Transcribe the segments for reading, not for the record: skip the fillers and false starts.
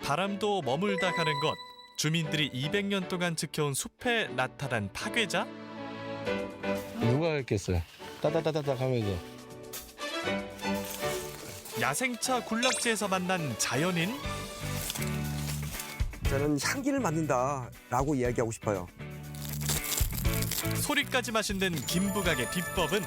바람도 머물다 가는 것. 주민들이 200년 동안 지켜온 숲에 나타난 파괴자? 누가 했겠어요? 따다다다닥 하면서. 야생차 군락지에서 만난 자연인? 저는 향기를 맡는다라고 이야기하고 싶어요. 소리까지 마신는 김부각의 비법은?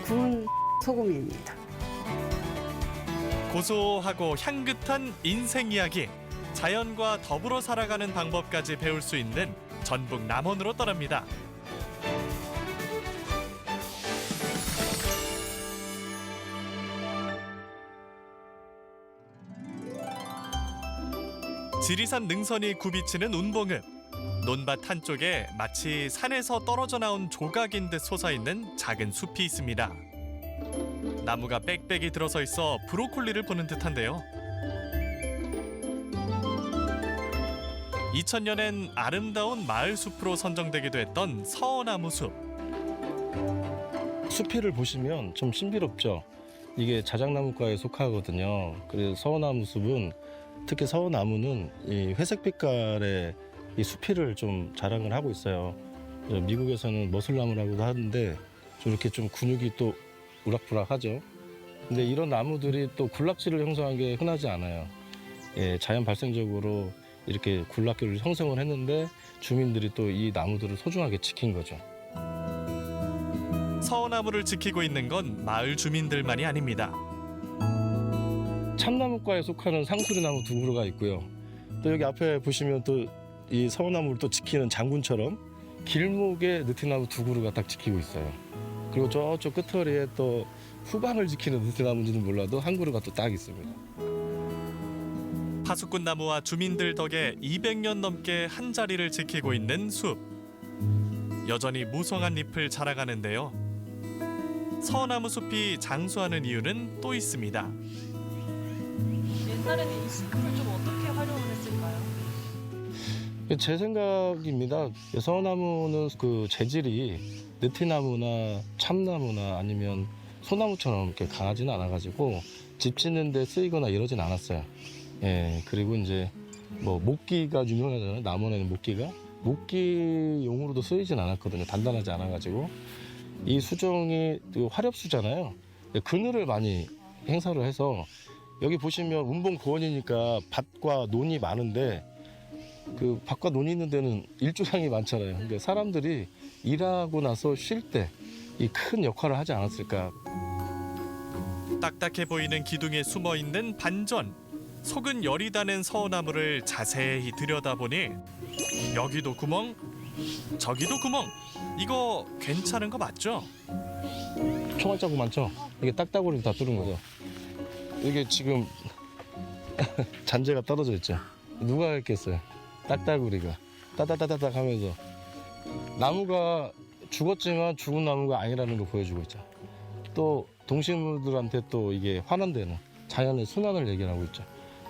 구운 소금입니다. 고소하고 향긋한 인생 이야기. 자연과 더불어 살아가는 방법까지 배울 수 있는 전북 남원으로 떠납니다. 지리산 능선이 굽이치는 운봉읍. 논밭 한쪽에 마치 산에서 떨어져 나온 조각인 듯 솟아있는 작은 숲이 있습니다. 나무가 빽빽이 들어서 있어 브로콜리를 보는 듯한데요. 2000년엔 아름다운 마을 숲으로 선정되기도 했던 서어나무 숲. 수피를 보시면 좀 신비롭죠. 이게 자작나무과에 속하거든요. 그래서 서어나무 숲은 특히 서어나무는 이 회색 빛깔의 이 수피를 좀 자랑을 하고 있어요. 미국에서는 머슬나무라고도 하는데 좀 이렇게 좀 근육이 또 우락부락하죠. 근데 이런 나무들이 또 군락지를 형성한 게 흔하지 않아요. 예, 자연 발생적으로 이렇게 군락지를 형성을 했는데 주민들이 또 이 나무들을 소중하게 지킨 거죠. 서어나무를 지키고 있는 건 마을 주민들만이 아닙니다. 참나무과에 속하는 상수리나무 두 그루가 있고요. 또 여기 앞에 보시면 또 이 서어나무를 또 지키는 장군처럼 길목에 느티나무 두 그루가 딱 지키고 있어요. 그리고 저쪽 끝허리에 또 후방을 지키는 느티나무인지는 몰라도 한 그루가 또 딱 있습니다. 파수꾼나무와 주민들 덕에 200년 넘게 한 자리를 지키고 있는 숲. 여전히 무성한 잎을 자라가는데요. 서어나무 숲이 장수하는 이유는 또 있습니다. 옛날에는 이 숲을 좀 어떻게 활용을 했을까요? 제 생각입니다. 서어나무는 그 재질이 느티나무나 참나무나 아니면 소나무처럼 이렇게 강하지는 않아가지고 집 짓는 데 쓰이거나 이러진 않았어요. 예, 그리고 이제 뭐 목기가 유명하잖아요. 남원에는 목기가. 목기용으로도 쓰이진 않았거든요. 단단하지 않아가지고. 이 수종이 화렵수잖아요. 그늘을 많이 행사를 해서 여기 보시면 운봉 고원이니까 밭과 논이 많은데 그 밭과 논이 있는 데는 일조량이 많잖아요. 근데 사람들이 일하고 나서 쉴 때 이 큰 역할을 하지 않았을까. 딱딱해 보이는 기둥에 숨어 있는 반전. 속은 열이 다는 서어나무를 자세히 들여다보니 여기도 구멍, 저기도 구멍. 이거 괜찮은 거 맞죠? 총알자국 많죠? 이게 딱따구리 다 뚫은 거죠. 이게 지금 잔재가 떨어져 있죠. 누가 했겠어요? 딱따구리가 따다다다닥 하면서 나무가 죽었지만 죽은 나무가 아니라는 걸 보여주고 있죠. 또 동식물들한테 또 이게 환원되는 자연의 순환을 얘기하고 있죠.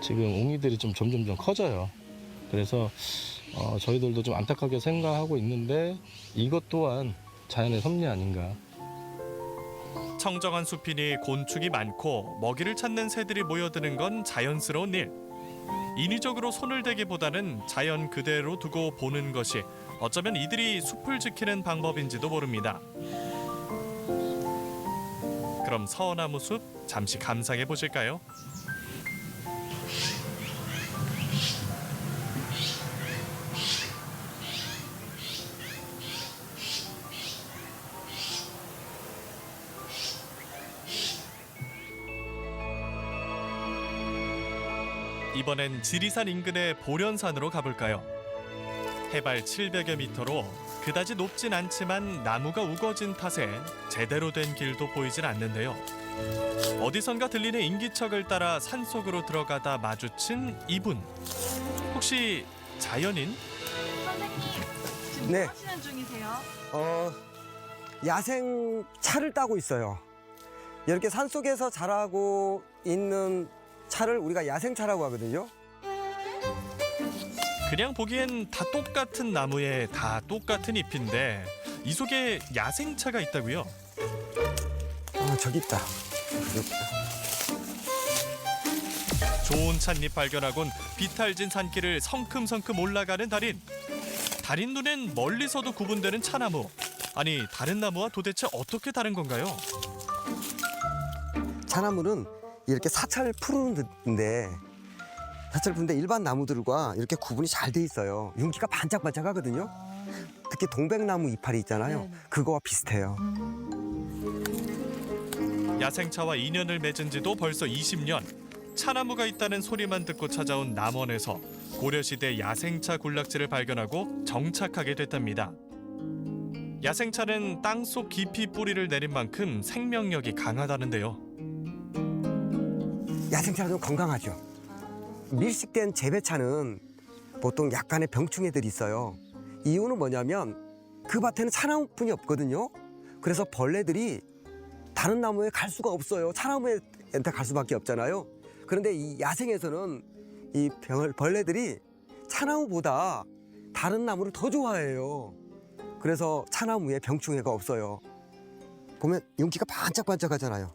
지금 옹이들이 좀 점점점 커져요. 그래서 저희들도 좀 안타깝게 생각하고 있는데 이것 또한 자연의 섭리 아닌가. 청정한 숲이니 곤충이 많고 먹이를 찾는 새들이 모여드는 건 자연스러운 일. 인위적으로 손을 대기보다는 자연 그대로 두고 보는 것이 어쩌면 이들이 숲을 지키는 방법인지도 모릅니다. 그럼 서어나무 숲 잠시 감상해 보실까요? 이번엔 지리산 인근의 보련산으로 가볼까요? 해발 700여 미터로 그다지 높진 않지만 나무가 우거진 탓에 제대로 된 길도 보이질 않는데요. 어디선가 들리는 인기척을 따라 산속으로 들어가다 마주친 이분. 혹시 자연인? 선생님, 지금 네. 뭐 하시는 중이세요? 야생 차를 따고 있어요. 이렇게 산속에서 자라고 있는 차를 우리가 야생차라고 하거든요. 그냥 보기엔 다 똑같은 나무에 다 똑같은 잎인데 이 속에 야생차가 있다고요? 저기 있다. 좋은 찻잎 발견하곤 비탈진 산길을 성큼성큼 올라가는 달인. 달인 눈엔 멀리서도 구분되는 차나무. 아니, 다른 나무와 도대체 어떻게 다른 건가요? 차나무는 이렇게 사찰을 푸르는데 일반 나무들과 이렇게 구분이 잘 돼 있어요. 윤기가 반짝반짝하거든요. 특히 동백나무 이파리 있잖아요. 네네. 그거와 비슷해요. 야생차와 인연을 맺은 지도 벌써 20년. 차나무가 있다는 소리만 듣고 찾아온 남원에서 고려시대 야생차 군락지를 발견하고 정착하게 됐답니다. 야생차는 땅속 깊이 뿌리를 내린 만큼 생명력이 강하다는데요. 야생차는 좀 건강하죠. 밀식된 재배차는 보통 약간의 병충해들이 있어요. 이유는 뭐냐면 그 밭에는 차나무뿐이 없거든요. 그래서 벌레들이 다른 나무에 갈 수가 없어요. 차나무에한테 갈 수밖에 없잖아요. 그런데 이 야생에서는 이 벌레들이 차나무보다 다른 나무를 더 좋아해요. 그래서 차나무에 병충해가 없어요. 보면 윤기가 반짝반짝하잖아요.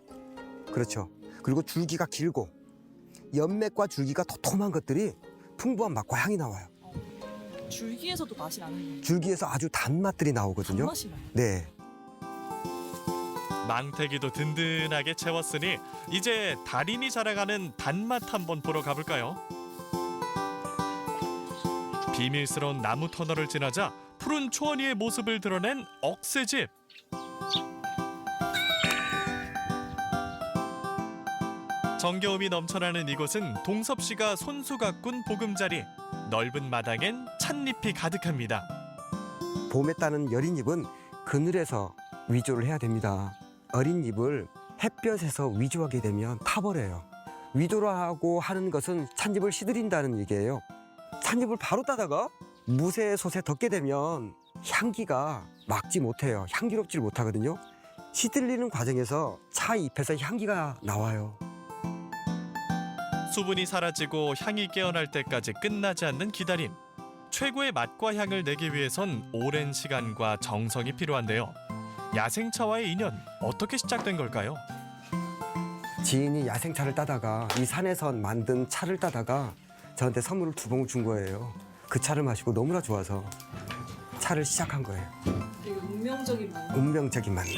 그렇죠. 그리고 줄기가 길고 연맥과 줄기가 도톰한 것들이 풍부한 맛과 향이 나와요. 줄기에서도 맛이 나는 거예요. 줄기에서 아주 단맛들이 나오거든요. 단맛이 나요. 네. 망태기도 든든하게 채웠으니 이제 달인이 자랑하는 단맛 한번 보러 가볼까요? 비밀스러운 나무 터널을 지나자 푸른 초원이의 모습을 드러낸 억새집. 정겨움이 넘쳐나는 이곳은 동섭 씨가 손수 가꾼 보금자리. 넓은 마당엔 찻잎이 가득합니다. 봄에 따는 여린 잎은 그늘에서 위조를 해야 됩니다. 어린 잎을 햇볕에서 위조하게 되면 타버려요. 위조를 하고 하는 것은 찻잎을 시들인다는 얘기예요. 찻잎을 바로 따다가 무쇠 솥에 덮게 되면 향기가 막지 못해요. 향기롭지를 못하거든요. 시들리는 과정에서 차 잎에서 향기가 나와요. 수분이 사라지고 향이 깨어날 때까지 끝나지 않는 기다림. 최고의 맛과 향을 내기 위해선 오랜 시간과 정성이 필요한데요. 야생차와의 인연 어떻게 시작된 걸까요? 지인이 야생차를 따다가 이 산에서 만든 차를 따다가 저한테 선물을 2봉을 준 거예요. 그 차를 마시고 너무나 좋아서 차를 시작한 거예요. 되게 운명적인 만남. 운명적인 만남.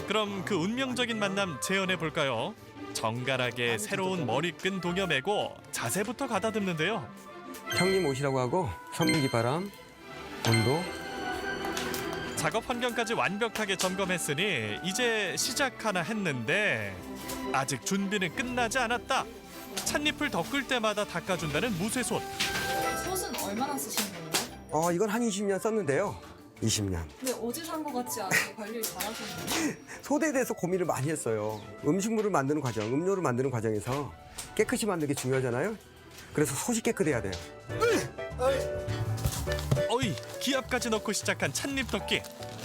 그럼 그 운명적인 만남 재현해 볼까요? 정갈하게 새로운 머리끈 동여매고 자세부터 가다듬는데요. 형님 오시라고 하고 선풍기 바람, 온도. 작업 환경까지 완벽하게 점검했으니 이제 시작하나 했는데 아직 준비는 끝나지 않았다. 찻잎을 덮을 때마다 닦아준다는 무쇠솥. 솥은 얼마나 쓰신 거예요? 이건 한 20년 썼는데요. 20년. 근데 어제 산 거 같지 않아요? 관리를 잘하셨네요. 소대에 대해서 고민을 많이 했어요. 음식물을 만드는 과정, 음료를 만드는 과정에서 깨끗이 만드는 게 중요하잖아요. 그래서 솥이 깨끗해야 돼요. 어이, 기압까지 넣고 시작한 찻잎 덮기.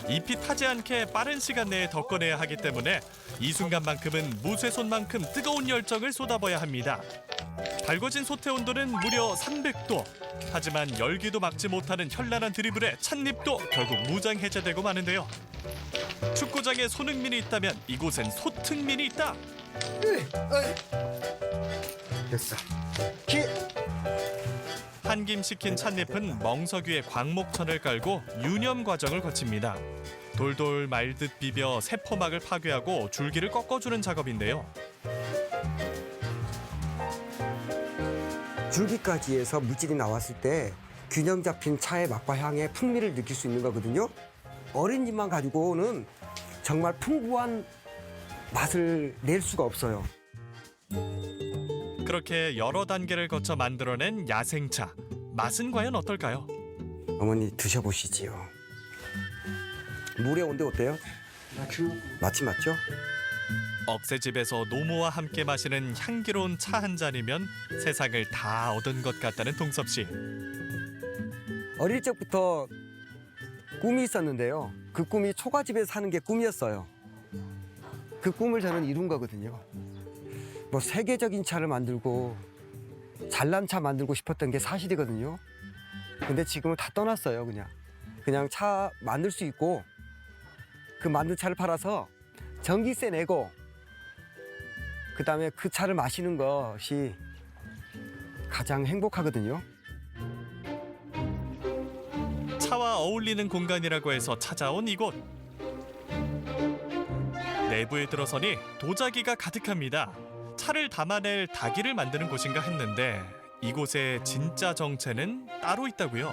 잎이 타지 않게 빠른 시간 내에 덮어내야 하기 때문에 이 순간만큼은 무쇠솥만큼 뜨거운 열정을 쏟아봐야 합니다. 달궈진 솥의 온도는 무려 300도. 하지만 열기도 막지 못하는 현란한 드리블에 찻잎도 결국 무장 해제되고 마는데요. 축구장에 손흥민이 있다면 이곳엔 소특민이 있다. 됐어. 한김 식힌 찻잎은 멍석위에 광목천을 깔고 유념 과정을 거칩니다. 돌돌 말듯 비벼 세포막을 파괴하고 줄기를 꺾어주는 작업인데요. 줄기까지 해서 물질이 나왔을 때 균형 잡힌 차의 맛과 향의 풍미를 느낄 수 있는 거거든요. 어린 잎만 가지고는 정말 풍부한 맛을 낼 수가 없어요. 그렇게 여러 단계를 거쳐 만들어낸 야생차. 맛은 과연 어떨까요? 어머니 드셔보시지요. 물의 온도 어때요? 마치 맞죠? 억새집에서 노모와 함께 마시는 향기로운 차 한 잔이면 세상을 다 얻은 것 같다는 동섭 씨. 어릴 적부터 꿈이 있었는데요. 그 꿈이 초가집에 사는 게 꿈이었어요. 그 꿈을 저는 이룬 거거든요. 뭐 세계적인 차를 만들고 잘난 차 만들고 싶었던 게 사실이거든요. 근데 지금은 다 떠났어요. 그냥 차 만들 수 있고 그 만든 차를 팔아서 전기세 내고 그다음에 그 차를 마시는 것이 가장 행복하거든요. 차와 어울리는 공간이라고 해서 찾아온 이곳. 내부에 들어서니 도자기가 가득합니다. 차를 담아낼 다기를 만드는 곳인가 했는데 이곳의 진짜 정체는 따로 있다고요.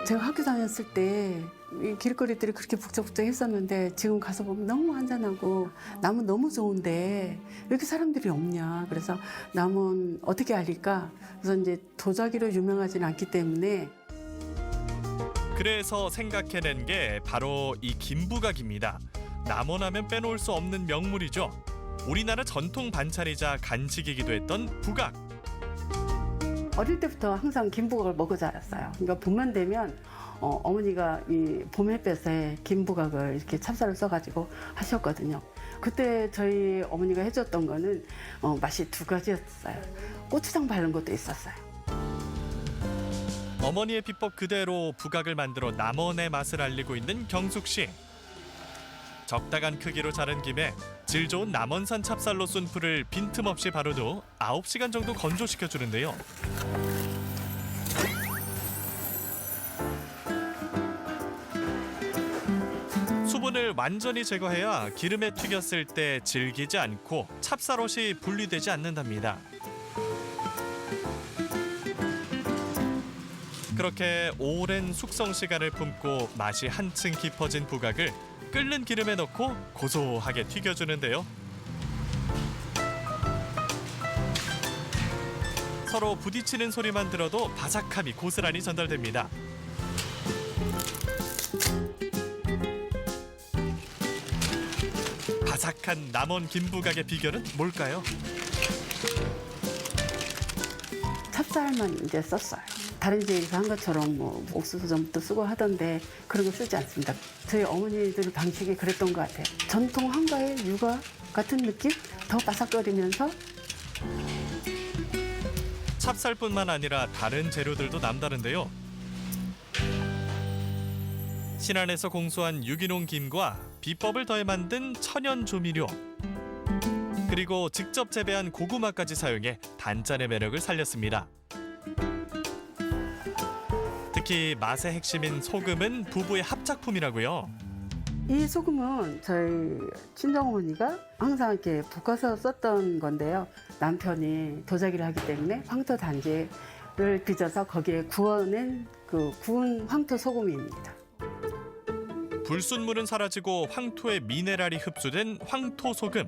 제가 학교 다녔을 때 이 길거리들이 그렇게 북적북적했었는데 지금 가서 보면 너무 한잔하고 나무 너무 좋은데 왜 이렇게 사람들이 없냐. 그래서 남은 어떻게 알릴까. 그래서 이제 도자기로 유명하지는 않기 때문에 그래서 생각해낸 게 바로 이 김부각입니다. 남원하면 빼놓을 수 없는 명물이죠. 우리나라 전통 반찬이자 간식이기도 했던 부각. 어릴 때부터 항상 김부각을 먹어 자랐어요. 그러니까 봄만 되면 어머니가 이 봄 햇볕에 김부각을 이렇게 찹쌀을 써가지고 하셨거든요. 그때 저희 어머니가 해줬던 거는 맛이 두 가지였어요. 고추장 바른 것도 있었어요. 어머니의 비법 그대로 부각을 만들어 남원의 맛을 알리고 있는 경숙 씨. 적당한 크기로 자른 김에 질 좋은 남원산 찹쌀로 쏜 풀을 빈틈없이 바르도 9시간 정도 건조시켜 주는데요. 수분을 완전히 제거해야 기름에 튀겼을 때 질기지 않고 찹쌀옷이 분리되지 않는답니다. 그렇게 오랜 숙성 시간을 품고 맛이 한층 깊어진 부각을 끓는 기름에 넣고 고소하게 튀겨주는데요. 서로 부딪히는 소리만 들어도 바삭함이 고스란히 전달됩니다. 바삭한 남원 김부각의 비결은 뭘까요? 찹쌀만 이제 썼어요. 다른 지역에서 한 것처럼 뭐 옥수수 전부터 쓰고 하던데 그런 거 쓰지 않습니다. 저희 어머니들 방식이 그랬던 것 같아요. 전통 한가의 육아 같은 느낌? 더 바삭거리면서 찹쌀뿐만 아니라 다른 재료들도 남다른데요. 신안에서 공수한 유기농 김과 비법을 더해 만든 천연 조미료, 그리고 직접 재배한 고구마까지 사용해 단짠의 매력을 살렸습니다. 특히 맛의 핵심인 소금은 부부의 합작품이라고요. 이 소금은 저희 친정어머니가 항상 이렇게 볶아서 썼던 건데요. 남편이 도자기를 하기 때문에 황토 단지를 빚어서 거기에 구워낸 그 구운 황토 소금입니다. 불순물은 사라지고 황토의 미네랄이 흡수된 황토 소금.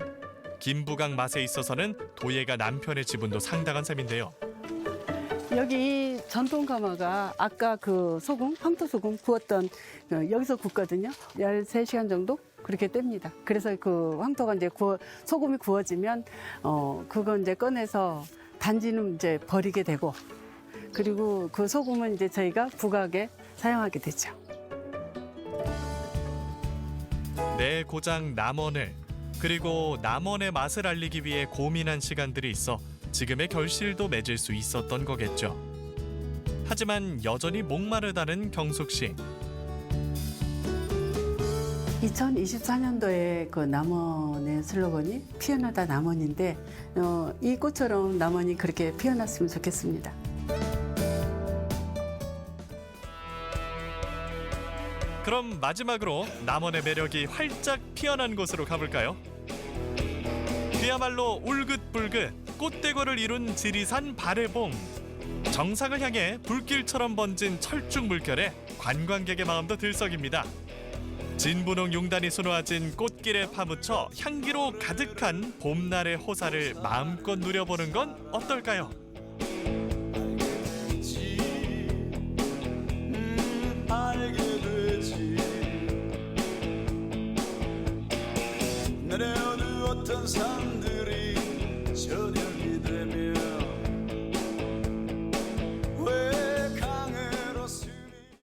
김부각 맛에 있어서는 도예가 남편의 지분도 상당한 셈인데요. 여기 이 전통 가마가 아까 그 소금, 황토 소금 구웠던 여기서 굽거든요. 13시간 정도 그렇게 뗍니다. 그래서 그 황토가 이제 소금이 구워지면 그거 이제 꺼내서 단지는 이제 버리게 되고, 그리고 그 소금은 이제 저희가 부각에 사용하게 되죠. 내 고장 남원을, 그리고 남원의 맛을 알리기 위해 고민한 시간들이 있어 지금의 결실도 맺을 수 있었던 거겠죠. 하지만 여전히 목마르다는 경숙 씨. 2024년도에 그 남원의 슬로건이 피어나다 남원인데 이 꽃처럼 남원이 그렇게 피어났으면 좋겠습니다. 그럼 마지막으로 남원의 매력이 활짝 피어난 곳으로 가볼까요? 그야말로 울긋불긋 꽃대궐을 이룬 지리산 바래봉. 정상을 향해 불길처럼 번진 철쭉 물결에 관광객의 마음도 들썩입니다. 진분홍 용단이 수놓아진 꽃길에 파묻혀 향기로 가득한 봄날의 호사를 마음껏 누려보는 건 어떨까요? 내려오는 어떤 산